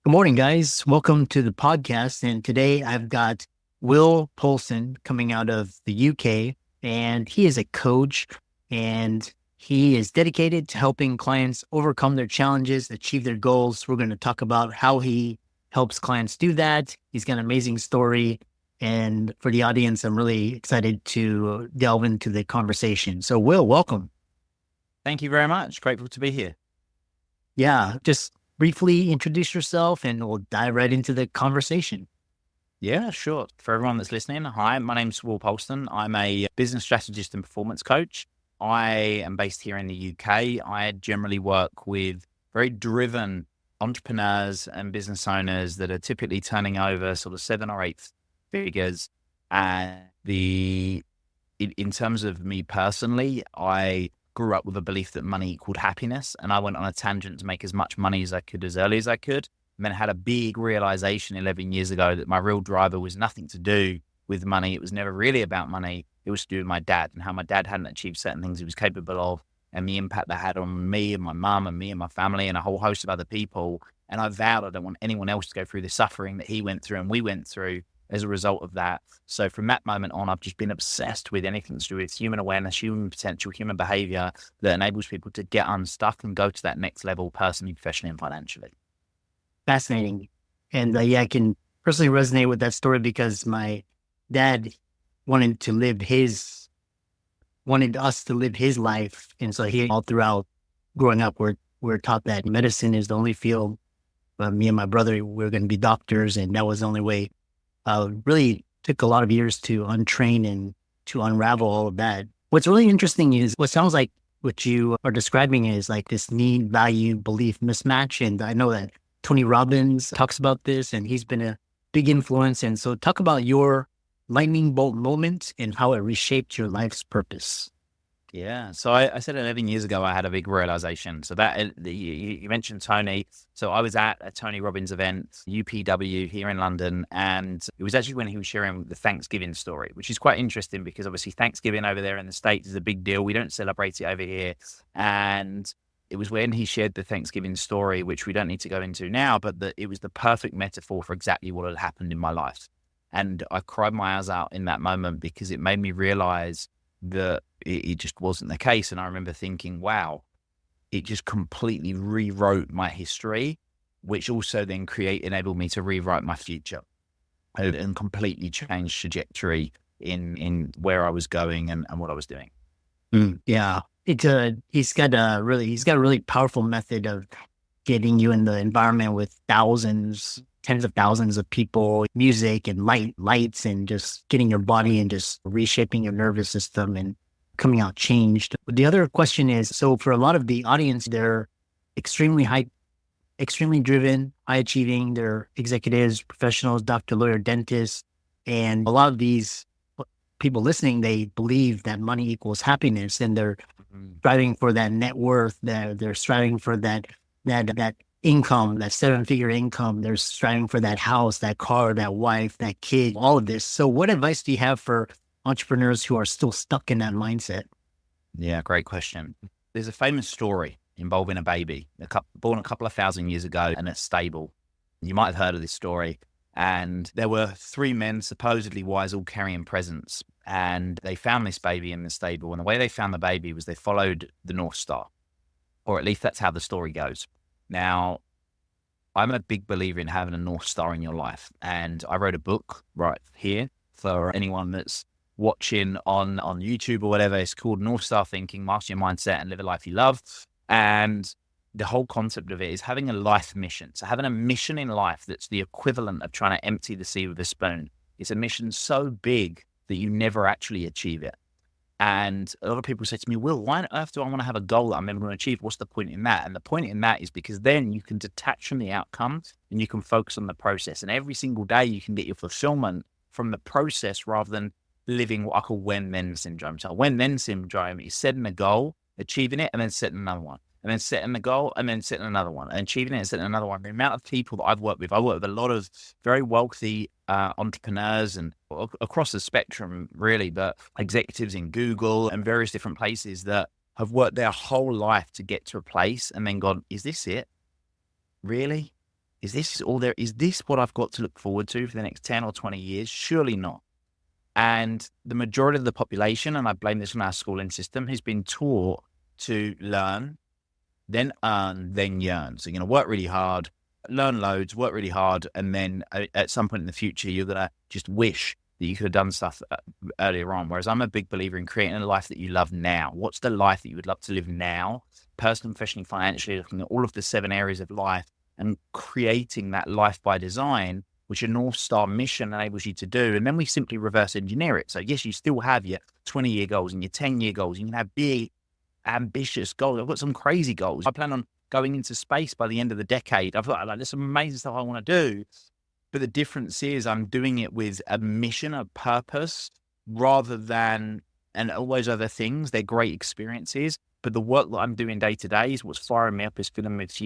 Good morning, guys. Welcome to the podcast. And today I've got Will Polston coming out of the UK, and he is a coach and he is dedicated to helping clients overcome their challenges, achieve their goals. We're going to talk about how he helps clients do that. He's got an amazing story. And for the audience, I'm really excited to delve into the conversation. So, Will, welcome. Thank you very much. Grateful to be here. Yeah, just briefly introduce yourself and we'll dive right into the conversation. Yeah, sure. For everyone that's listening, hi, my name's Will Polston. I'm a business strategist and performance coach. I am based here in the UK. I generally work with very driven entrepreneurs and business owners that are typically turning over sort of 7 or 8 figures. And in terms of me personally, I grew up with a belief that money equaled happiness. And I went on a tangent to make as much money as I could as early as I could. And then had a big realization 11 years ago that my real driver was nothing to do with money. It was never really about money. It was to do with my dad and how my dad hadn't achieved certain things he was capable of and the impact that had on me and my mum and me and my family and a whole host of other people. And I vowed I don't want anyone else to go through the suffering that he went through and we went through as a result of that. So from that moment on, I've just been obsessed with anything to do with human awareness, human potential, human behavior that enables people to get unstuck and go to that next level personally, professionally, and financially. Fascinating. And yeah, I can personally resonate with that story because my dad wanted us to live his life. And so he all throughout growing up, we're taught that medicine is the only field. Me and my brother, we're going to be doctors. And that was the only way. Really took a lot of years to untrain and to unravel all of that. What's really interesting is what sounds like what you are describing is like this need, value, belief mismatch. And I know that Tony Robbins talks about this and he's been a big influence. And so talk about your lightning bolt moment and how it reshaped your life's purpose. Yeah. So I said 11 years ago, I had a big realization. So that you mentioned Tony. So I was at a Tony Robbins event, UPW here in London. And it was actually when he was sharing the Thanksgiving story, which is quite interesting because obviously Thanksgiving over there in the States is a big deal. We don't celebrate it over here. And it was when he shared the Thanksgiving story, which we don't need to go into now, but it was the perfect metaphor for exactly what had happened in my life. And I cried my eyes out in that moment because it made me realize that it just wasn't the case. And I remember thinking, wow, it just completely rewrote my history, which also then enabled me to rewrite my future and completely change trajectory in where I was going and what I was doing. Yeah. He's got a really powerful method of getting you in the environment with tens of thousands of people, music and lights, and just getting your body and just reshaping your nervous system and coming out changed. But the other question is, so for a lot of the audience, they're extremely driven, high achieving, they're executives, professionals, doctor, lawyer, dentist. And a lot of these people listening, they believe that money equals happiness and they're striving for that net worth, they're striving for that income, that 7-figure income. They're striving for that house, that car, that wife, that kid, all of this. So what advice do you have for entrepreneurs who are still stuck in that mindset? Yeah, great question. There's a famous story involving a baby born a couple of thousand years ago in a stable. You might have heard of this story. And there were 3 men, supposedly wise, all carrying presents. And they found this baby in the stable. And the way they found the baby was they followed the North Star, or at least that's how the story goes. Now, I'm a big believer in having a North Star in your life. And I wrote a book right here for anyone that's watching on YouTube or whatever. It's called North Star Thinking, Master Your Mindset and Live a Life You Love. And the whole concept of it is having a life mission. So having a mission in life that's the equivalent of trying to empty the sea with a spoon. It's a mission so big that you never actually achieve it. And a lot of people say to me, Will, why on earth do I want to have a goal that I'm never going to achieve? What's the point in that? And the point in that is because then you can detach from the outcome and you can focus on the process. And every single day you can get your fulfillment from the process rather than living what I call when-then syndrome. So when-then syndrome is setting a goal, achieving it, and then setting another one. And then setting the goal and then setting another one and achieving it and setting another one. The amount of people that I've worked with, I work with a lot of very wealthy entrepreneurs and across the spectrum, really, but executives in Google and various different places that have worked their whole life to get to a place and then gone, is this it? Really? Is this all there? Is this what I've got to look forward to for the next 10 or 20 years? Surely not. And the majority of the population, and I blame this on our schooling system, has been taught to learn, then earn, then yearn. So you're going to work really hard, learn loads, work really hard, and then at some point in the future, you're going to just wish that you could have done stuff earlier on. Whereas I'm a big believer in creating a life that you love now. What's the life that you would love to live now? Personally, professionally, financially, looking at all of the 7 areas of life and creating that life by design, which a North Star mission enables you to do. And then we simply reverse engineer it. So yes, you still have your 20-year goals and your 10-year goals. You can have big, ambitious goals. I've got some crazy goals. I plan on going into space by the end of the decade. I've got there's some amazing stuff I want to do. But the difference is I'm doing it with a mission, a purpose, rather than, and all those other things, they're great experiences. But the work that I'm doing day to day is what's firing me up, is filling me with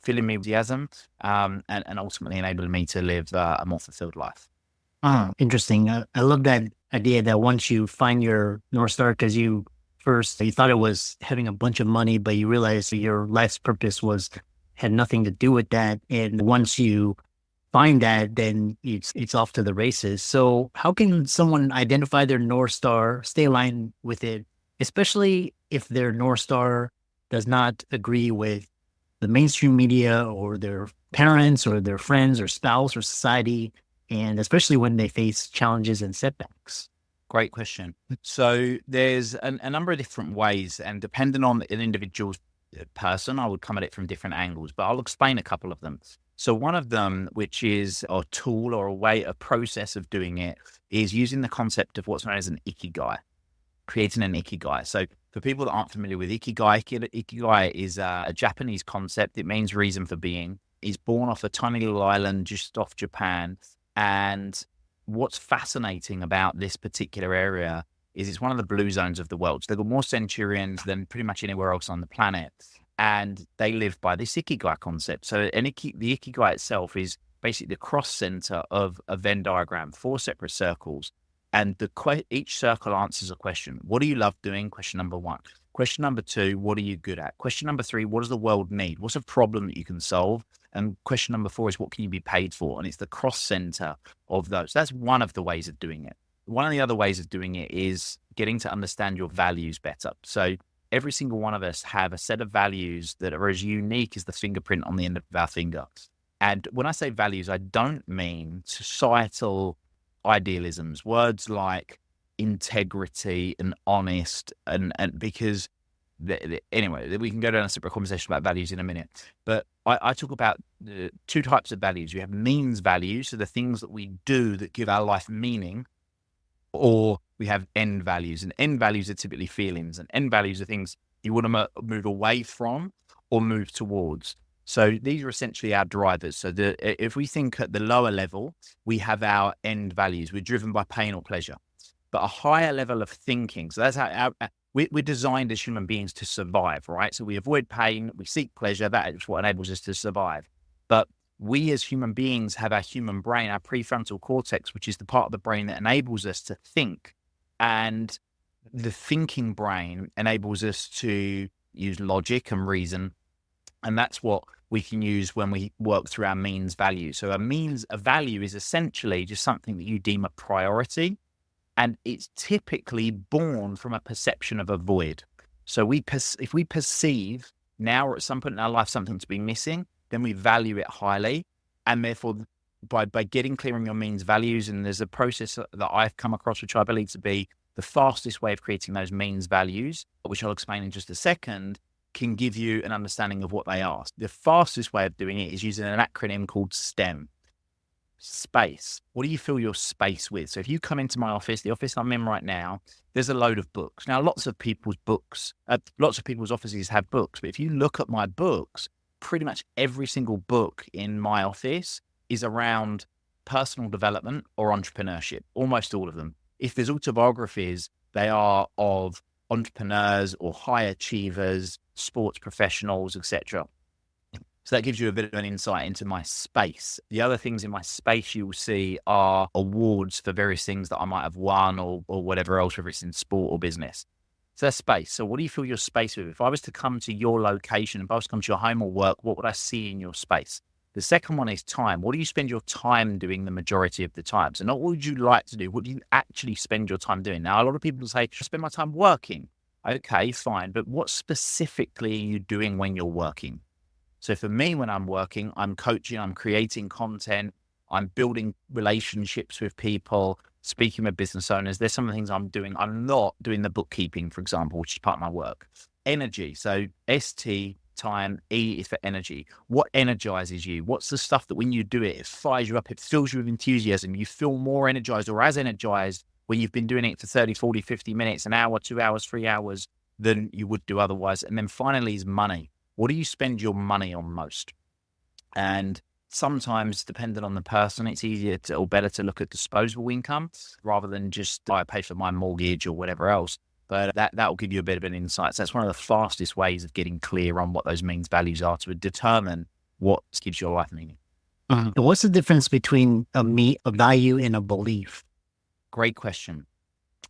enthusiasm, and ultimately enabling me to live a more fulfilled life. Interesting. I love that idea that once you find your North Star, because you thought it was having a bunch of money, but you realized your life's purpose had nothing to do with that. And once you find that, then it's off to the races. So how can someone identify their North Star, stay aligned with it, especially if their North Star does not agree with the mainstream media or their parents or their friends or spouse or society, and especially when they face challenges and setbacks? Great question. So there's a number of different ways, and depending on an individual's person, I would come at it from different angles, but I'll explain a couple of them. So one of them, which is a tool or a process of doing it, is using the concept of what's known as an ikigai, creating an ikigai. So for people that aren't familiar with ikigai is a Japanese concept. It means reason for being. It's born off a tiny little island just off Japan. And what's fascinating about this particular area is it's one of the blue zones of the world. So they've got more centurions than pretty much anywhere else on the planet. And they live by this ikigai concept. So the ikigai itself is basically the cross center of a Venn diagram, 4 separate circles. And each circle answers a question. What do you love doing? Question number 1. Question number 2, what are you good at? Question number 3, what does the world need? What's a problem that you can solve? And question number 4 is, what can you be paid for? And it's the cross center of those. That's one of the ways of doing it. One of the other ways of doing it is getting to understand your values better. So every single one of us have a set of values that are as unique as the fingerprint on the end of our finger. And when I say values, I don't mean societal idealisms, words like integrity and honest, and because anyway, we can go down a separate conversation about values in a minute. But I talk about 2 types of values. You have means values, so the things that we do that give our life meaning, or we have end values. And end values are typically feelings, and end values are things you want to move away from or move towards. So these are essentially our drivers. So if we think at the lower level, we have our end values. We're driven by pain or pleasure. But a higher level of thinking, so that's how we're designed as human beings to survive, right? So we avoid pain, we seek pleasure. That is what enables us to survive. But we as human beings have our human brain, our prefrontal cortex, which is the part of the brain that enables us to think. And the thinking brain enables us to use logic and reason. And that's what we can use when we work through our means value. So a value is essentially just something that you deem a priority. And it's typically born from a perception of a void. So if we perceive now or at some point in our life something to be missing, then we value it highly. And therefore, by getting clear on your means values, and there's a process that I've come across, which I believe to be the fastest way of creating those means values, which I'll explain in just a second, can give you an understanding of what they are. The fastest way of doing it is using an acronym called STEM. Space. What do you fill your space with? So if you come into my office, the office I'm in right now, there's a load of books. Now, lots of people's offices have books, but if you look at my books, pretty much every single book in my office is around personal development or entrepreneurship, almost all of them. If there's autobiographies, they are of entrepreneurs or high achievers, sports professionals, etc. So that gives you a bit of an insight into my space. The other things in my space you will see are awards for various things that I might have won or whatever else, whether it's in sport or business. So that's space. So what do you fill your space with? If I was to come to your location, if I was to come to your home or work, what would I see in your space? The second one is time. What do you spend your time doing the majority of the time? So not what would you like to do, what do you actually spend your time doing? Now, a lot of people say, I spend my time working. Okay, fine. But what specifically are you doing when you're working? So for me, when I'm working, I'm coaching, I'm creating content, I'm building relationships with people, speaking with business owners. There's some of the things I'm doing. I'm not doing the bookkeeping, for example, which is part of my work. Energy. So ST, time, E is for energy. What energizes you? What's the stuff that when you do it, it fires you up, it fills you with enthusiasm. You feel more energized or as energized when you've been doing it for 30, 40, 50 minutes, an hour, 2 hours, 3 hours than you would do otherwise. And then finally is money. What do you spend your money on most? And sometimes, depending on the person, it's easier or better to look at disposable income rather than just I pay for my mortgage or whatever else. But that will give you a bit of an insight. So that's one of the fastest ways of getting clear on what those means values are to determine what gives your life meaning. And what's the difference between a value and a belief? Great question.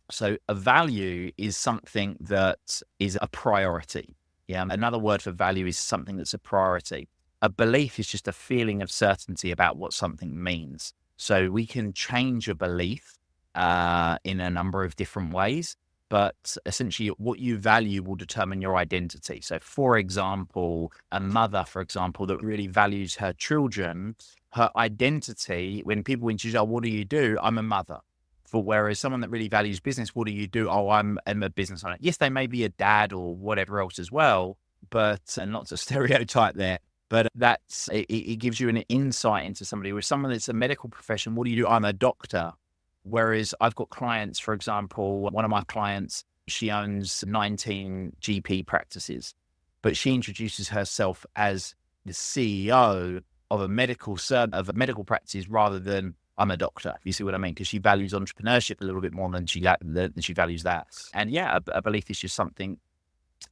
So a value is something that is a priority. Yeah. Another word for value is something that's a priority. A belief is just a feeling of certainty about what something means. So we can change a belief in a number of different ways, but essentially what you value will determine your identity. So for example, a mother, for example, that really values her children, her identity, when people introduce, oh, what do you do? I'm a mother. Whereas someone that really values business, what do you do? Oh, I'm a business owner. Yes, they may be a dad or whatever else as well, but, and not to stereotype there, but it gives you an insight into somebody. With someone that's a medical profession, what do you do? I'm a doctor. Whereas I've got clients, for example, one of my clients, she owns 19 GP practices, but she introduces herself as the CEO of a medical practice rather than I'm a doctor. You see what I mean? Because she values entrepreneurship a little bit more than she values that. And yeah, a belief is just something.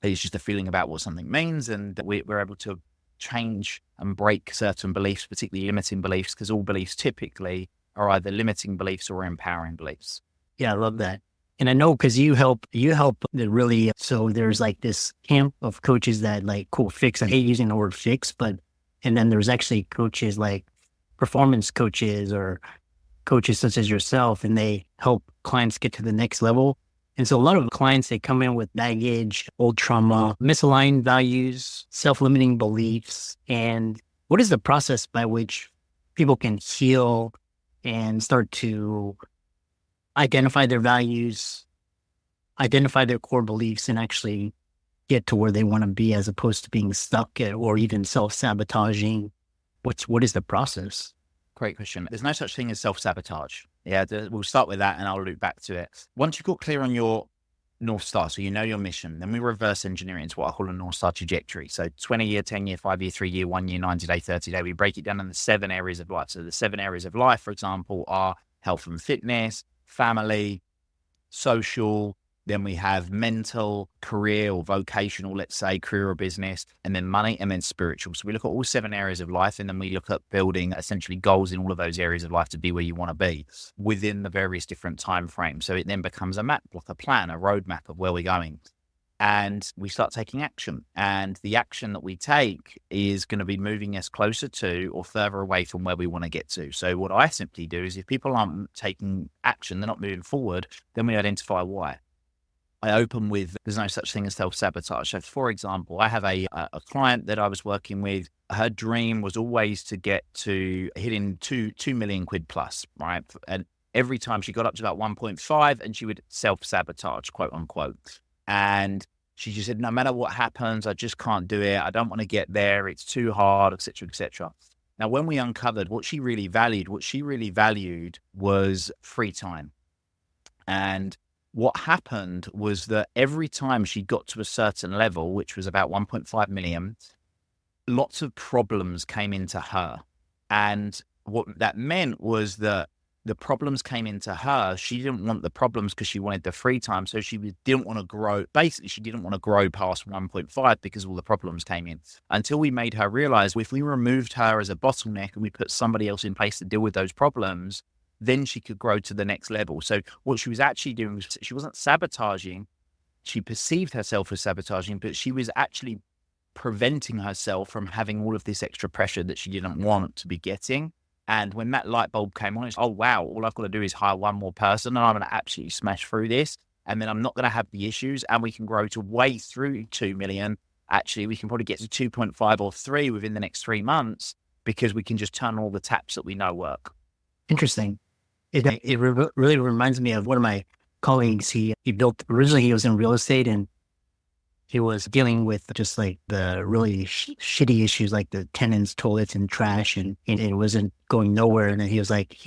It's just a feeling about what something means, and we're able to change and break certain beliefs, particularly limiting beliefs, because all beliefs typically are either limiting beliefs or empowering beliefs. Yeah, I love that. And I know because you help the really, so there's like this camp of coaches that like, cool, fix. I hate using the word fix, and then there's actually coaches like performance coaches or coaches such as yourself, and they help clients get to the next level. And so a lot of clients, they come in with baggage, old trauma, misaligned values, self-limiting beliefs. And what is the process by which people can heal and start to identify their values, identify their core beliefs, and actually get to where they want to be as opposed to being stuck or even self-sabotaging? What is the process? Great question. There's no such thing as self-sabotage. Yeah, we'll start with that and I'll loop back to it. Once you've got clear on your North Star, so you know your mission, then we reverse engineer into what I call a North Star trajectory. So 20-year, 10-year, 5-year, 3-year, 1-year, 90-day, 30-day. We break it down in the 7 areas of life. So the 7 areas of life, for example, are health and fitness, family, social. Then we have mental, career or vocational, let's say career or business, and then money, and then spiritual. So we look at all 7 areas of life, and then we look at building essentially goals in all of those areas of life to be where you want to be within the various different time frames. So it then becomes a map, like a plan, a roadmap of where we're going. And we start taking action. And the action that we take is going to be moving us closer to or further away from where we want to get to. So what I simply do is if people aren't taking action, they're not moving forward, then we identify why. I open with, there's no such thing as self-sabotage. So for example, I have a client that I was working with. Her dream was always to get to hitting 2 million quid plus, right? And every time she got up to about 1.5 and she would self-sabotage, quote unquote. And she just said, no matter what happens, I just can't do it. I don't want to get there. It's too hard, et cetera, et cetera. Now, when we uncovered what she really valued was free time. And what happened was that every time she got to a certain level, which was about 1.5 million, lots of problems came into her. And what that meant was that the problems came into her. She didn't want the problems because she wanted the free time. So she didn't want to grow. Basically, she didn't want to grow past 1.5 because all the problems came in, until we made her realize if we removed her as a bottleneck and we put somebody else in place to deal with those problems, then she could grow to the next level. So what she was actually doing was she wasn't sabotaging. She perceived herself as sabotaging, but she was actually preventing herself from having all of this extra pressure that she didn't want to be getting. And when that light bulb came on, it's, oh, wow, all I've got to do is hire one more person and I'm going to absolutely smash through this. And then I'm not going to have the issues, and we can grow to way through 2 million. Actually, we can probably get to 2.5 or 3 within the next 3 months because we can just turn all the taps that we know work. Interesting. Really reminds me of one of my colleagues. Originally he was in real estate, and he was dealing with just like the really shitty issues, like the tenants, toilets, and trash, and it wasn't going nowhere. And then he was like,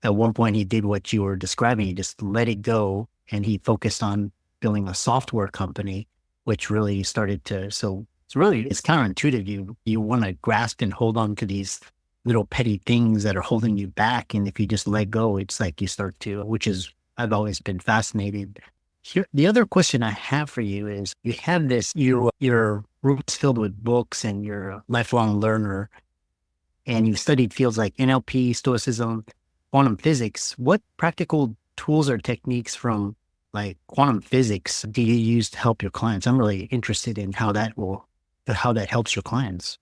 at one point he did what you were describing. He just let it go, and he focused on building a software company, which really started to, so it's counterintuitive. You want to grasp and hold on to these little petty things that are holding you back. And if you just let go, it's like you start to, I've always been fascinated. Here, the other question I have for you is, you have this, your roots filled with books, and you're a lifelong learner, and you've studied fields like NLP, Stoicism, quantum physics. What practical tools or techniques from like quantum physics do you use to help your clients? I'm really interested in how that helps your clients.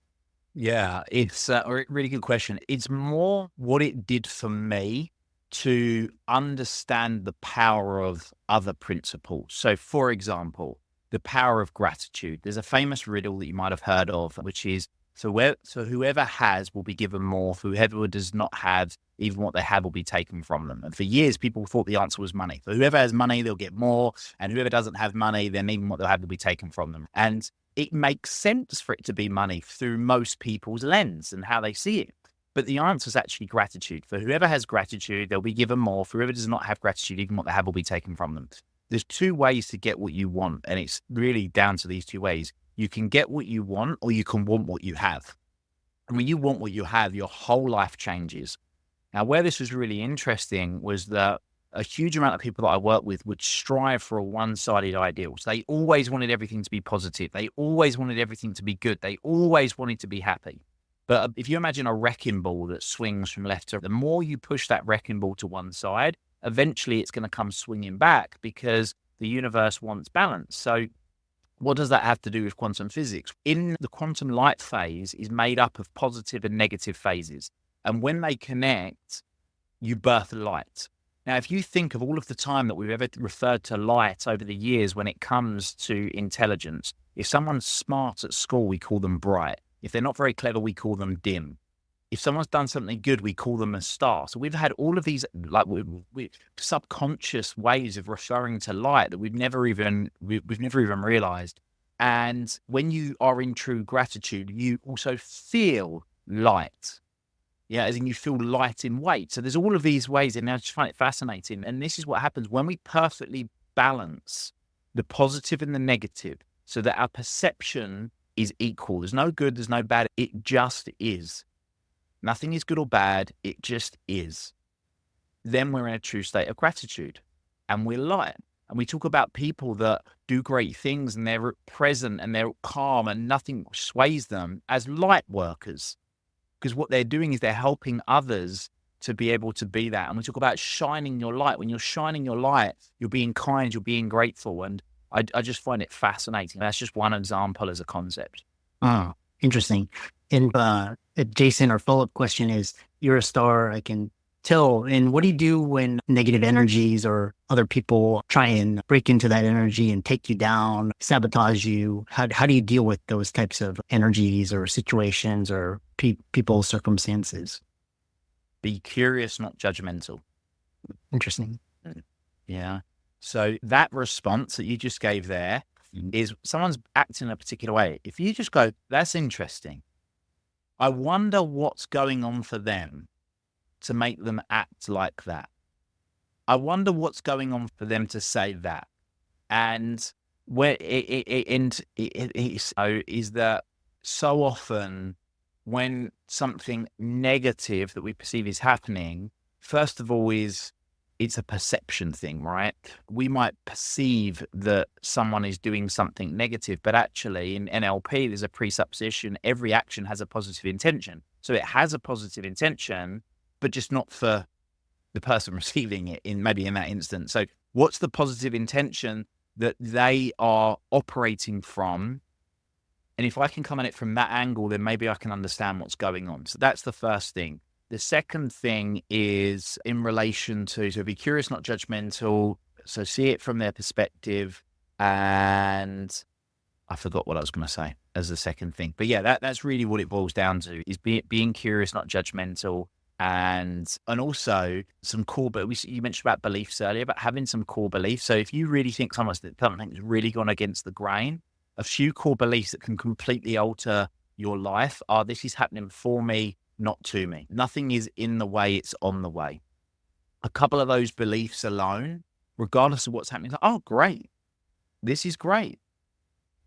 Yeah, it's a really good question. It's more what it did for me to understand the power of other principles. So, for example, the power of gratitude. There's a famous riddle that you might have heard of, which is, so whoever has will be given more, whoever does not have, even what they have will be taken from them. And for years, people thought the answer was money. So whoever has money, they'll get more, and whoever doesn't have money, then even what they'll have will be taken from them. And it makes sense for it to be money through most people's lens and how they see it. But the answer is actually gratitude. For whoever has gratitude, they'll be given more. For whoever does not have gratitude, even what they have will be taken from them. There's 2 ways to get what you want, and it's really down to these 2 ways. You can get what you want, or you can want what you have. And when you want what you have, your whole life changes. Now, where this was really interesting was that a huge amount of people that I work with would strive for a one-sided ideal. So they always wanted everything to be positive. They always wanted everything to be good. They always wanted to be happy. But if you imagine a wrecking ball that swings from left to right, the more you push that wrecking ball to one side, eventually it's going to come swinging back because the universe wants balance. So what does that have to do with quantum physics? In the quantum light phase is made up of positive and negative phases. And when they connect, you birth light. Now, if you think of all of the time that we've ever referred to light over the years when it comes to intelligence, if someone's smart at school, we call them bright. If they're not very clever, we call them dim. If someone's done something good, we call them a star. So we've had all of these like subconscious ways of referring to light that we've never even realized. And when you are in true gratitude, you also feel light. Yeah, as in you feel light in weight. So there's all of these ways, and I just find it fascinating. And this is what happens when we perfectly balance the positive and the negative so that our perception is equal. There's no good, there's no bad. It just is. Nothing is good or bad. It just is. Then we're in a true state of gratitude, and we're light. And we talk about people that do great things and they're present and they're calm and nothing sways them as light workers. Because what they're doing is they're helping others to be able to be that. And we talk about shining your light. When you're shining your light, you're being kind, you're being grateful. And I just find it fascinating. That's just one example as a concept. Oh, interesting. And Jason, our follow-up question is, you're a star, I can tell. And what do you do when negative energies or other people try and break into that energy and take you down, sabotage you? How do you deal with those types of energies or situations or people's circumstances? Be curious, not judgmental. Interesting. Yeah. So that response that you just gave there is someone's acting in a particular way. If you just go, that's interesting. I wonder what's going on for them to make them act like that. I wonder what's going on for them to say that. And where is that so often when something negative that we perceive is happening, first of all, it's a perception thing, right? We might perceive that someone is doing something negative, but actually in NLP, there's a presupposition. Every action has a positive intention. So it has a positive intention, but just not for the person receiving it maybe in that instance. So what's the positive intention that they are operating from And if I can come at it from that angle, then maybe I can understand what's going on. So that's the first thing. The second thing is in relation to, so be curious, not judgmental. So see it from their perspective. And I forgot what I was going to say as the second thing. But yeah, that's really what it boils down to, is being curious, not judgmental. And also some core, but you mentioned about beliefs earlier, but having some core beliefs. So if you really think something's really gone against the grain, a few core beliefs that can completely alter your life are, this is happening for me, not to me. Nothing is in the way, it's on the way. A couple of those beliefs alone, regardless of what's happening, like, oh, great. This is great.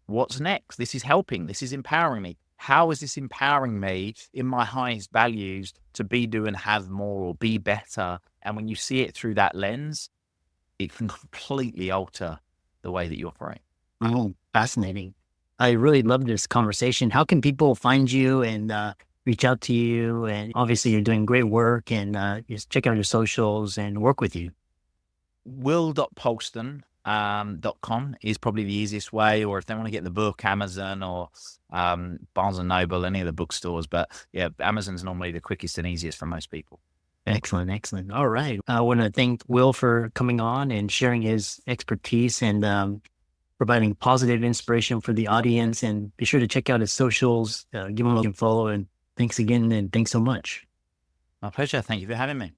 What's next? This is helping. This is empowering me. How is this empowering me in my highest values to be, do, and have more, or be better? And when you see it through that lens, it can completely alter the way that you operate. Oh, fascinating. I really love this conversation. How can people find you and reach out to you? And obviously you're doing great work, and just check out your socials and work with you. Will.Polston.com is probably the easiest way, or if they want to get the book, Amazon or Barnes and Noble, any of the bookstores. But yeah, Amazon's normally the quickest and easiest for most people. Excellent. Excellent. All right. I want to thank Will for coming on and sharing his expertise and providing positive inspiration for the audience. And be sure to check out his socials, give him a follow. And thanks again. And thanks so much. My pleasure. Thank you for having me.